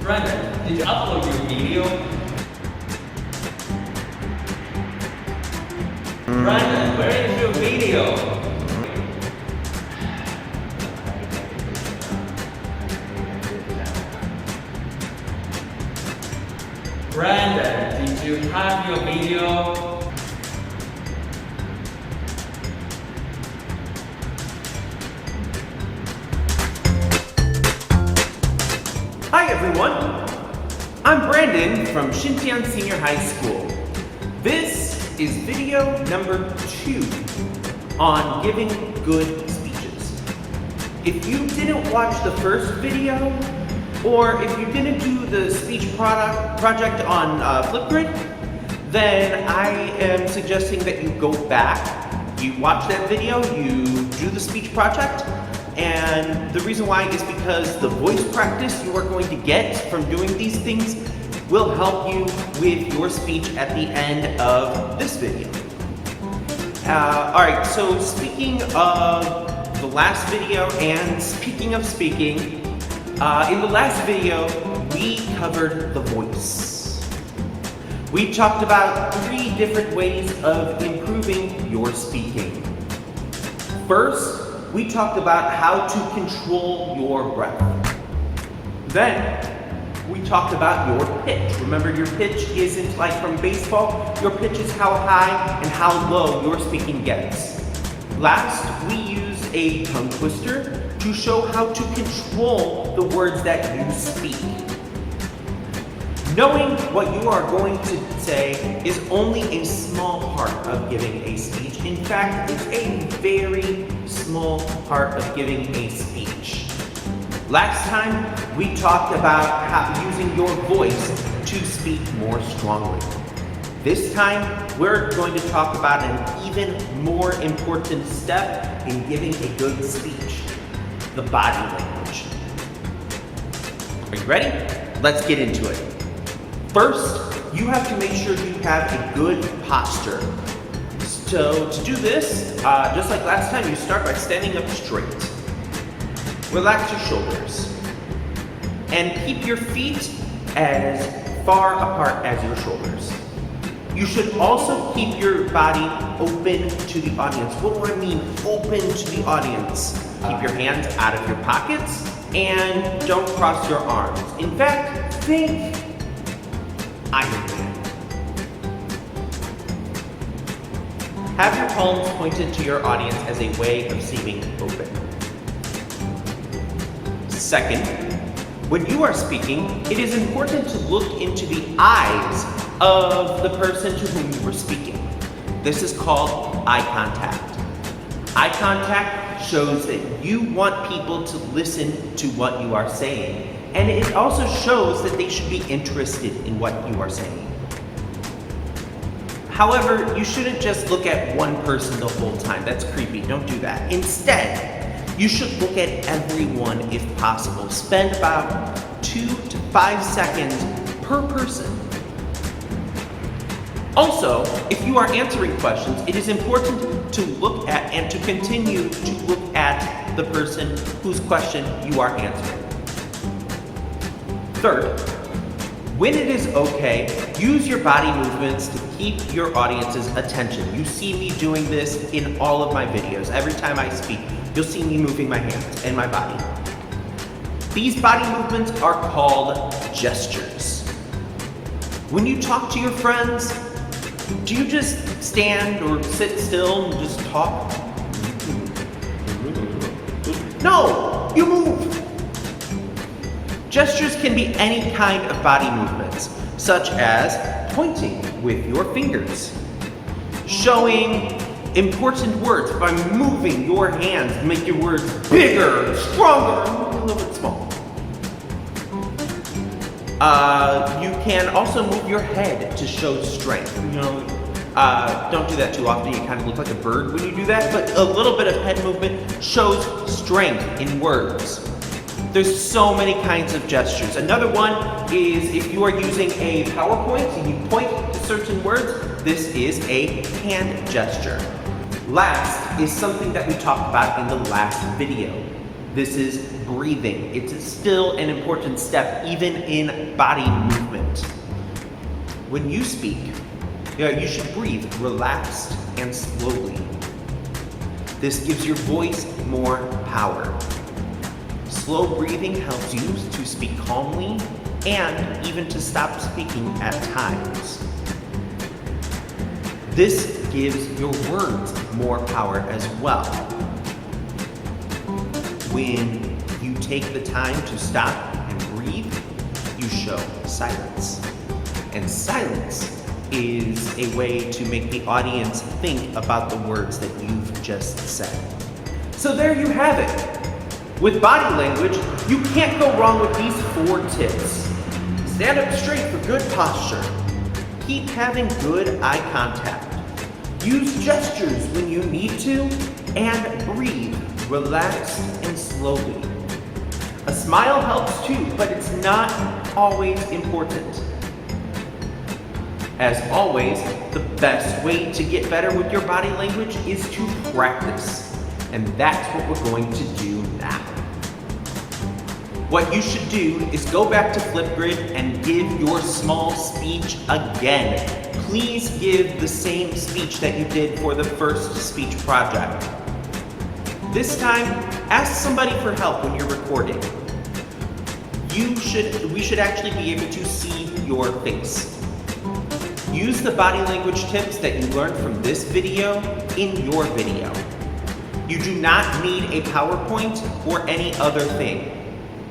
Brandon, did you upload your video? Brandon, where is your video? Brandon, did you have your video? Hi everyone, I'm Brandon from Xinjiang Senior High School. This is video number 2 on giving good speeches. If you didn't watch the first video, or if you didn't do the speech project on Flipgrid, then I am suggesting that you go back, you watch that video, you do the speech project, and the reason why is because the voice practice you are going to get from doing these things will help you with your speech at the end of this video. Alright, so speaking of the last video and speaking of speaking, in the last video we covered the voice. We talked about 3 different ways of improving your speaking. First, we talked about how to control your breath. Then, we talked about your pitch. Remember, your pitch isn't like from baseball. Your pitch is how high and how low your speaking gets. Last, we used a tongue twister to show how to control the words that you speak. Knowing what you are going to say is only a small part of giving a speech. In fact, it's a very small part of giving a speech. Last time, we talked about how using your voice to speak more strongly. This time, we're going to talk about an even more important step in giving a good speech, the body language. Are you ready? Let's get into it. First, you have to make sure you have a good posture. So to do this, just like last time, you start by standing up straight. Relax your shoulders. And keep your feet as far apart as your shoulders. You should also keep your body open to the audience. What do I mean, open to the audience? Keep your hands out of your pockets and don't cross your arms. In fact, think Iron Man. Have your palms pointed to your audience as a way of seeming open. Second, when you are speaking, it is important to look into the eyes of the person to whom you are speaking. This is called eye contact. Eye contact shows that you want people to listen to what you are saying, and it also shows that they should be interested in what you are saying. However, you shouldn't just look at one person the whole time. That's creepy. Don't do that. Instead, you should look at everyone if possible. Spend about 2 to 5 seconds per person. Also, if you are answering questions, it is important to look at and to continue to look at the person whose question you are answering. Third, when it is okay, use your body movements to keep your audience's attention. You see me doing this in all of my videos. Every time I speak, you'll see me moving my hands and my body. These body movements are called gestures. When you talk to your friends, do you just stand or sit still and just talk? No, you move. Gestures can be any kind of body movements, such as pointing with your fingers, showing important words by moving your hands to make your words bigger, stronger, and a little bit smaller. You can also move your head to show strength. Don't do that too often. You kind of look like a bird when you do that, but a little bit of head movement shows strength in words. There's so many kinds of gestures. Another one is if you are using a PowerPoint and you point to certain words, this is a hand gesture. Last is something that we talked about in the last video. This is breathing. It's still an important step, even in body movement. When you speak, you should breathe relaxed and slowly. This gives your voice more power. Slow breathing helps you to speak calmly and even to stop speaking at times. This gives your words more power as well. When you take the time to stop and breathe, you show silence. And silence is a way to make the audience think about the words that you've just said. So there you have it. With body language, you can't go wrong with these 4 tips. Stand up straight for good posture. Keep having good eye contact. Use gestures when you need to, and breathe relaxed and slowly. A smile helps too, but it's not always important. As always, the best way to get better with your body language is to practice. And that's what we're going to do now. What you should do is go back to Flipgrid and give your small speech again. Please give the same speech that you did for the first speech project. This time, ask somebody for help when you're recording. We should actually be able to see your face. Use the body language tips that you learned from this video in your video. You do not need a PowerPoint or any other thing.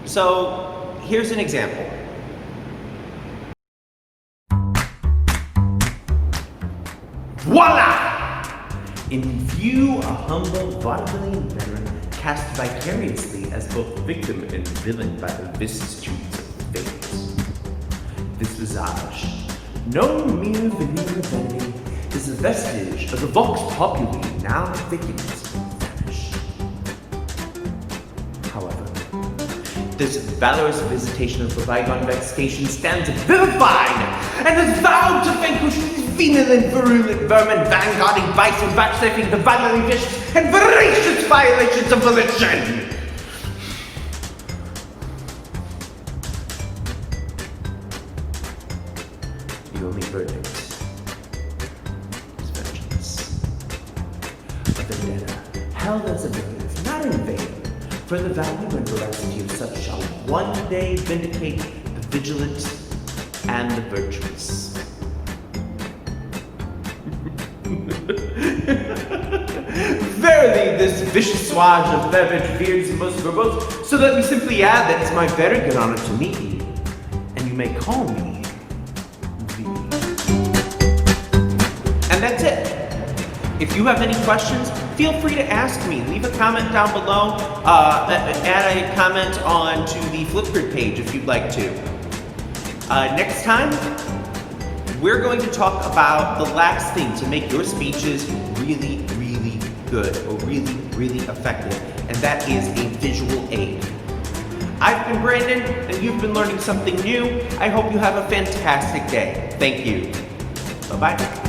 So, here's an example. Voila! In view, a humble vaudevillian veteran cast vicariously as both victim and villain by the vicissitudes of fate. This visage, no mere veneer of vanity, is a vestige of the vox populi now vacant vanish. However, this valorous visitation of the bygone vexation stands vivified and has vowed to vanquish these venal and virulent vermin, vanguarding vice and vouchsafing the violently vicious and voracious violations of volition. The only verdict is vengeance. A vendetta, held as a motive, not in vain, for the value and veracity of such shall one day vindicate the vigilant and the virtuous. Verily, this vicious swage of beverage veers the most verbose, so let me simply add that it's my very good honor to meet you, and you may call me V. And that's it. If you have any questions, feel free to ask me. Leave a comment down below. Add a comment onto the Flipgrid page if you'd like to. Next time, we're going to talk about the last thing to make your speeches really, really good or really, really effective, and that is a visual aid. I've been Brandon, and you've been learning something new. I hope you have a fantastic day. Thank you. Bye-bye.